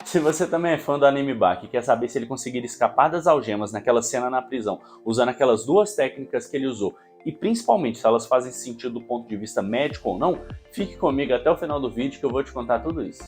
Se você também é fã do anime Baki e quer saber se ele conseguiria escapar das algemas naquela cena na prisão, usando aquelas duas técnicas que ele usou, e principalmente se elas fazem sentido do ponto de vista médico ou não, fique comigo até o final do vídeo que eu vou te contar tudo isso.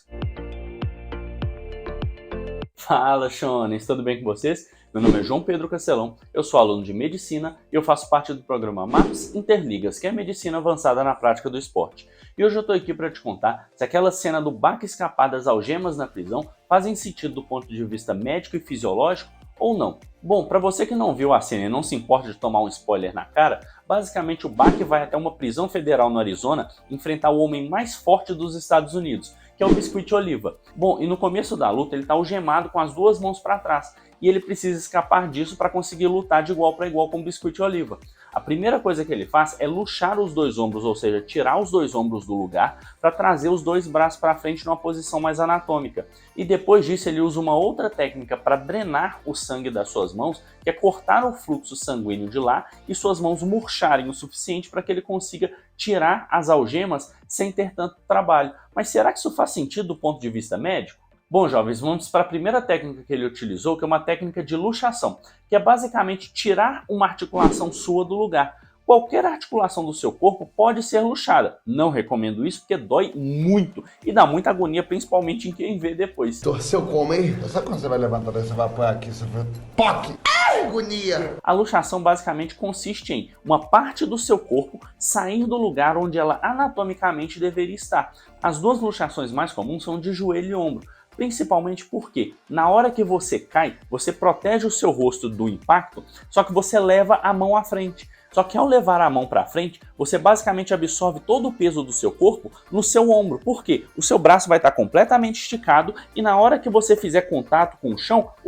Fala, Shonens, tudo bem com vocês? Meu nome é João Pedro Castelão, eu sou aluno de Medicina e eu faço parte do programa MAPS Interligas, que é Medicina Avançada na Prática do Esporte. E hoje eu tô aqui para te contar se aquela cena do Baki escapar das algemas na prisão fazem sentido do ponto de vista médico e fisiológico ou não. Bom, para você que não viu a cena e não se importa de tomar um spoiler na cara, basicamente o Baki vai até uma prisão federal no Arizona enfrentar o homem mais forte dos Estados Unidos, que é o Biscuit Oliva. Bom, e no começo da luta ele está algemado com as duas mãos para trás, e ele precisa escapar disso para conseguir lutar de igual para igual com o Biscuit Oliva. A primeira coisa que ele faz é luxar os dois ombros, ou seja, tirar os dois ombros do lugar para trazer os dois braços para frente numa posição mais anatômica. E depois disso ele usa uma outra técnica para drenar o sangue das suas mãos, que é cortar o fluxo sanguíneo de lá e suas mãos murcharem o suficiente para que ele consiga tirar as algemas sem ter tanto trabalho. Mas será que isso faz sentido do ponto de vista médico? Bom, jovens, vamos para a primeira técnica que ele utilizou, que é uma técnica de luxação, que é basicamente tirar uma articulação sua do lugar. Qualquer articulação do seu corpo pode ser luxada. Não recomendo isso porque dói muito e dá muita agonia, principalmente em quem vê depois. Torceu como, hein? Sabe quando você vai levantar daí, você vai apoiar aqui, você vai... POC! Ai, agonia! A luxação basicamente consiste em uma parte do seu corpo sair do lugar onde ela anatomicamente deveria estar. As duas luxações mais comuns são de joelho e ombro. Principalmente porque na hora que você cai, você protege o seu rosto do impacto, só que você leva a mão à frente. Só que ao levar a mão para frente, você basicamente absorve todo o peso do seu corpo no seu ombro. Por quê? O seu braço vai estar completamente esticado e na hora que você fizer contato com o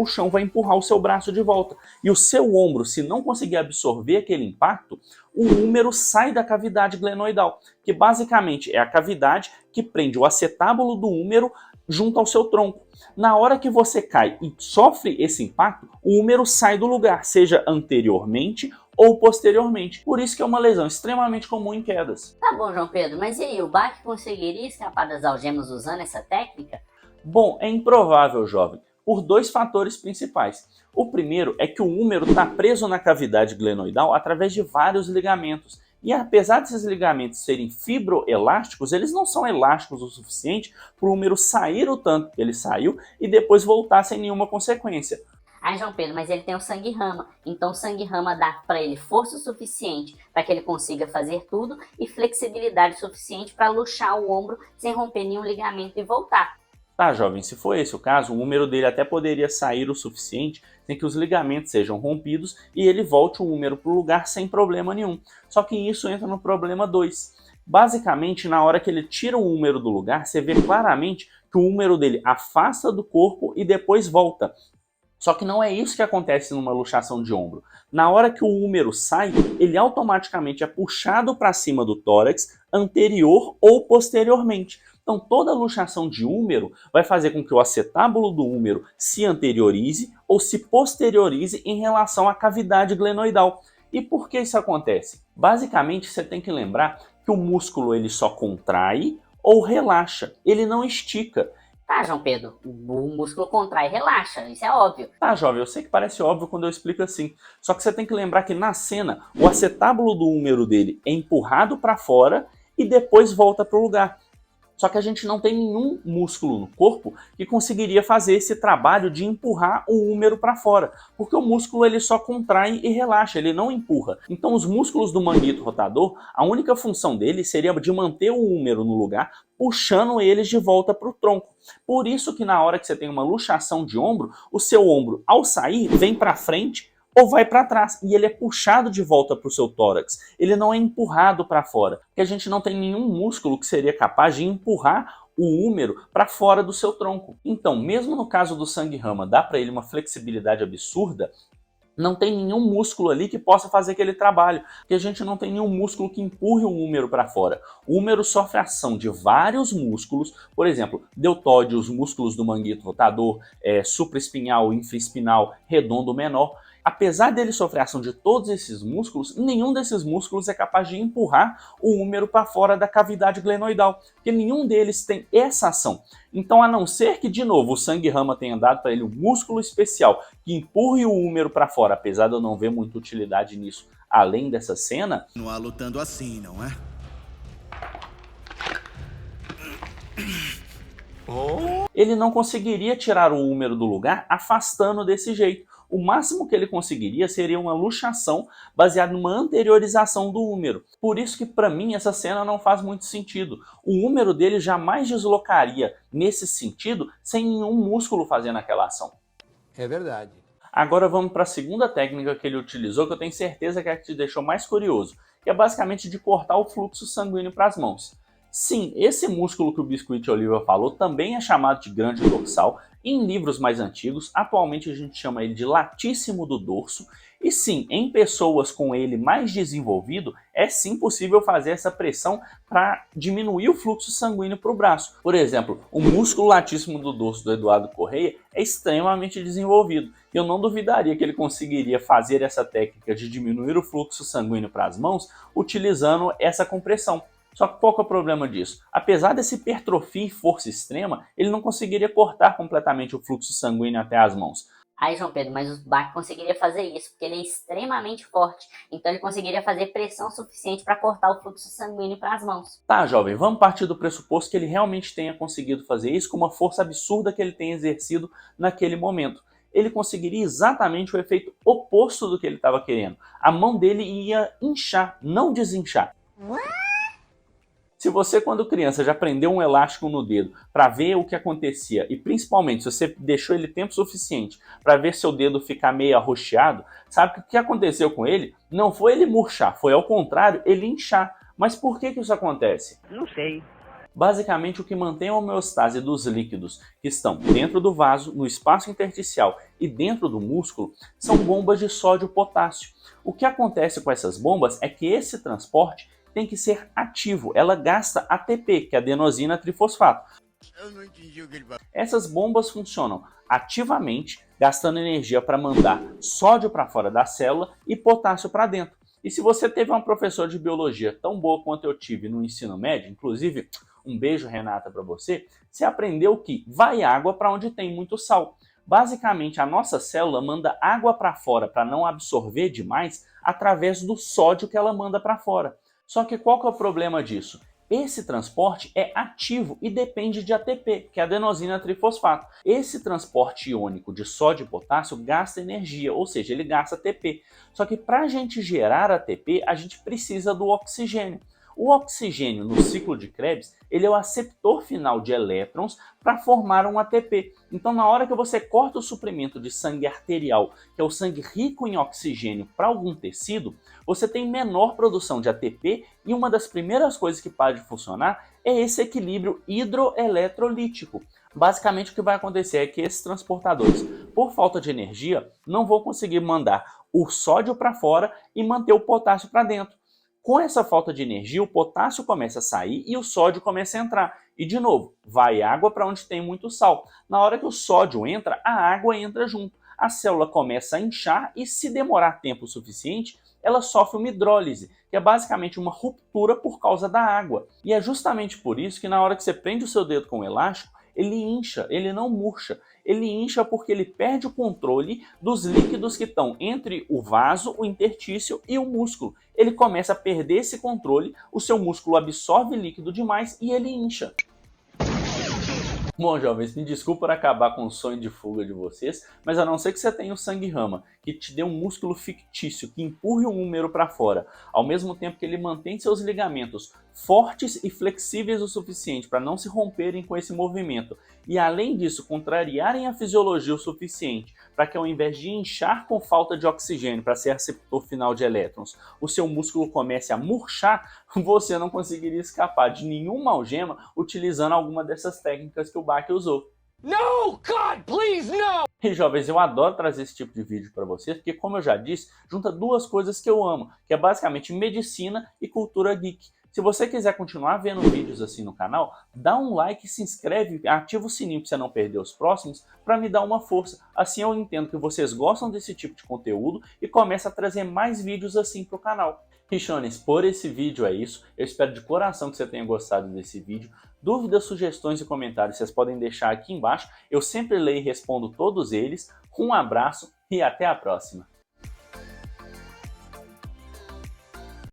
chão vai empurrar o seu braço de volta. E o seu ombro, se não conseguir absorver aquele impacto, o húmero sai da cavidade glenoidal, que basicamente é a cavidade que prende o acetábulo do húmero junto ao seu tronco. Na hora que você cai e sofre esse impacto, o húmero sai do lugar, seja anteriormente ou posteriormente. Por isso que é uma lesão extremamente comum em quedas. Tá bom, João Pedro, mas e aí, o Baki conseguiria escapar das algemas usando essa técnica? Bom, é improvável, jovem, por dois fatores principais. O primeiro é que o húmero está preso na cavidade glenoidal através de vários ligamentos. E apesar desses ligamentos serem fibroelásticos, eles não são elásticos o suficiente para o húmero sair o tanto que ele saiu e depois voltar sem nenhuma consequência. Ah, João Pedro, mas ele tem o sangue rama, então o sangue rama dá para ele força suficiente para que ele consiga fazer tudo e flexibilidade suficiente para luxar o ombro sem romper nenhum ligamento e voltar. Tá, jovem, se for esse o caso, o húmero dele até poderia sair o suficiente sem que os ligamentos sejam rompidos e ele volte o húmero para o lugar sem problema nenhum. Só que isso entra no problema 2. Basicamente, na hora que ele tira o húmero do lugar, você vê claramente que o húmero dele afasta do corpo e depois volta. Só que não é isso que acontece numa luxação de ombro. Na hora que o húmero sai, ele automaticamente é puxado para cima do tórax anterior ou posteriormente. Então toda luxação de húmero vai fazer com que o acetábulo do húmero se anteriorize ou se posteriorize em relação à cavidade glenoidal. E por que isso acontece? Basicamente você tem que lembrar que o músculo ele só contrai ou relaxa, ele não estica. Tá, João Pedro, o músculo contrai e relaxa, isso é óbvio. Tá, jovem, eu sei que parece óbvio quando eu explico assim. Só que você tem que lembrar que na cena, o acetábulo do húmero dele é empurrado para fora e depois volta para o lugar. Só que a gente não tem nenhum músculo no corpo que conseguiria fazer esse trabalho de empurrar o húmero para fora, porque o músculo ele só contrai e relaxa, ele não empurra. Então os músculos do manguito rotador, a única função deles seria de manter o húmero no lugar, puxando eles de volta para o tronco. Por isso que na hora que você tem uma luxação de ombro, o seu ombro ao sair vem para frente ou vai para trás, e ele é puxado de volta para o seu tórax, ele não é empurrado para fora, porque a gente não tem nenhum músculo que seria capaz de empurrar o húmero para fora do seu tronco. Então, mesmo no caso do sangue rama, dá para ele uma flexibilidade absurda, não tem nenhum músculo ali que possa fazer aquele trabalho, porque a gente não tem nenhum músculo que empurre o húmero para fora. O húmero sofre ação de vários músculos, por exemplo, deltóide, os músculos do manguito rotador, supraespinhal, infraespinal, redondo menor, Apesar dele sofrer a ação de todos esses músculos, nenhum desses músculos é capaz de empurrar o húmero para fora da cavidade glenoidal, porque nenhum deles tem essa ação. Então, a não ser que, de novo, o sangue-rama tenha dado para ele um músculo especial que empurre o húmero para fora, apesar de eu não ver muita utilidade nisso além dessa cena... Não há lutando assim, não é? Ele não conseguiria tirar o húmero do lugar afastando desse jeito. O máximo que ele conseguiria seria uma luxação baseada numa anteriorização do húmero. Por isso que para mim essa cena não faz muito sentido. O húmero dele jamais deslocaria nesse sentido sem nenhum músculo fazendo aquela ação. É verdade. Agora vamos para a segunda técnica que ele utilizou, que eu tenho certeza que é a que te deixou mais curioso, que é basicamente de cortar o fluxo sanguíneo para as mãos. Sim, esse músculo que o Biscuit Oliva falou também é chamado de grande dorsal. Em livros mais antigos, atualmente a gente chama ele de latíssimo do dorso. E sim, em pessoas com ele mais desenvolvido, é sim possível fazer essa pressão para diminuir o fluxo sanguíneo para o braço. Por exemplo, o músculo latíssimo do dorso do Eduardo Correia é extremamente desenvolvido. Eu não duvidaria que ele conseguiria fazer essa técnica de diminuir o fluxo sanguíneo para as mãos utilizando essa compressão. Só que qual que é o problema disso? Apesar dessa hipertrofia e força extrema, ele não conseguiria cortar completamente o fluxo sanguíneo até as mãos. Aí, João Pedro, mas o Bach conseguiria fazer isso, porque ele é extremamente forte, então ele conseguiria fazer pressão suficiente para cortar o fluxo sanguíneo para as mãos. Tá, jovem, vamos partir do pressuposto que ele realmente tenha conseguido fazer isso com uma força absurda que ele tenha exercido naquele momento. Ele conseguiria exatamente o efeito oposto do que ele estava querendo. A mão dele ia inchar, não desinchar. Se você, quando criança, já prendeu um elástico no dedo para ver o que acontecia, e principalmente se você deixou ele tempo suficiente para ver seu dedo ficar meio arroxeado, sabe que o que aconteceu com ele não foi ele murchar, foi ao contrário, ele inchar. Mas por que isso acontece? Não sei. Basicamente, o que mantém a homeostase dos líquidos que estão dentro do vaso, no espaço intersticial e dentro do músculo são bombas de sódio e potássio. O que acontece com essas bombas é que esse transporte tem que ser ativo, ela gasta ATP, que é adenosina trifosfato. Eu não entendi o que ele falou. Essas bombas funcionam ativamente, gastando energia para mandar sódio para fora da célula e potássio para dentro. E se você teve uma professora de biologia tão boa quanto eu tive no ensino médio, inclusive, um beijo, Renata, para você, você aprendeu que vai água para onde tem muito sal. Basicamente, a nossa célula manda água para fora para não absorver demais através do sódio que ela manda para fora. Só que qual que é o problema disso? Esse transporte é ativo e depende de ATP, que é adenosina trifosfato. Esse transporte iônico de sódio e potássio gasta energia, ou seja, ele gasta ATP. Só que para a gente gerar ATP, a gente precisa do oxigênio. O oxigênio no ciclo de Krebs, ele é o aceptor final de elétrons para formar um ATP. Então, na hora que você corta o suprimento de sangue arterial, que é o sangue rico em oxigênio, para algum tecido, você tem menor produção de ATP e uma das primeiras coisas que para de funcionar é esse equilíbrio hidroeletrolítico. Basicamente, o que vai acontecer é que esses transportadores, por falta de energia, não vão conseguir mandar o sódio para fora e manter o potássio para dentro. Com essa falta de energia, o potássio começa a sair e o sódio começa a entrar. E de novo, vai água para onde tem muito sal. Na hora que o sódio entra, a água entra junto. A célula começa a inchar e, se demorar tempo suficiente, ela sofre uma hidrólise, que é basicamente uma ruptura por causa da água. E é justamente por isso que na hora que você prende o seu dedo com o elástico, ele incha, ele não murcha. Ele incha porque ele perde o controle dos líquidos que estão entre o vaso, o interstício e o músculo. Ele começa a perder esse controle, o seu músculo absorve líquido demais e ele incha. Bom, jovens, me desculpa por acabar com o sonho de fuga de vocês, mas a não ser que você tenha o sangue-rama, que te dê um músculo fictício que empurre o húmero para fora, ao mesmo tempo que ele mantém seus ligamentos fortes e flexíveis o suficiente para não se romperem com esse movimento, e além disso contrariarem a fisiologia o suficiente para que, ao invés de inchar com falta de oxigênio para ser receptor final de elétrons, o seu músculo comece a murchar, você não conseguiria escapar de nenhuma algema utilizando alguma dessas técnicas que o Bach usou. No, God, please, no! E jovens, eu adoro trazer esse tipo de vídeo para vocês, porque, como eu já disse, junta duas coisas que eu amo, que é basicamente medicina e cultura geek. Se você quiser continuar vendo vídeos assim no canal, dá um like, se inscreve, ativa o sininho para você não perder os próximos, para me dar uma força. Assim eu entendo que vocês gostam desse tipo de conteúdo e começo a trazer mais vídeos assim para o canal. Richones, por esse vídeo é isso. Eu espero de coração que você tenha gostado desse vídeo. Dúvidas, sugestões e comentários vocês podem deixar aqui embaixo. Eu sempre leio e respondo todos eles. Um abraço e até a próxima.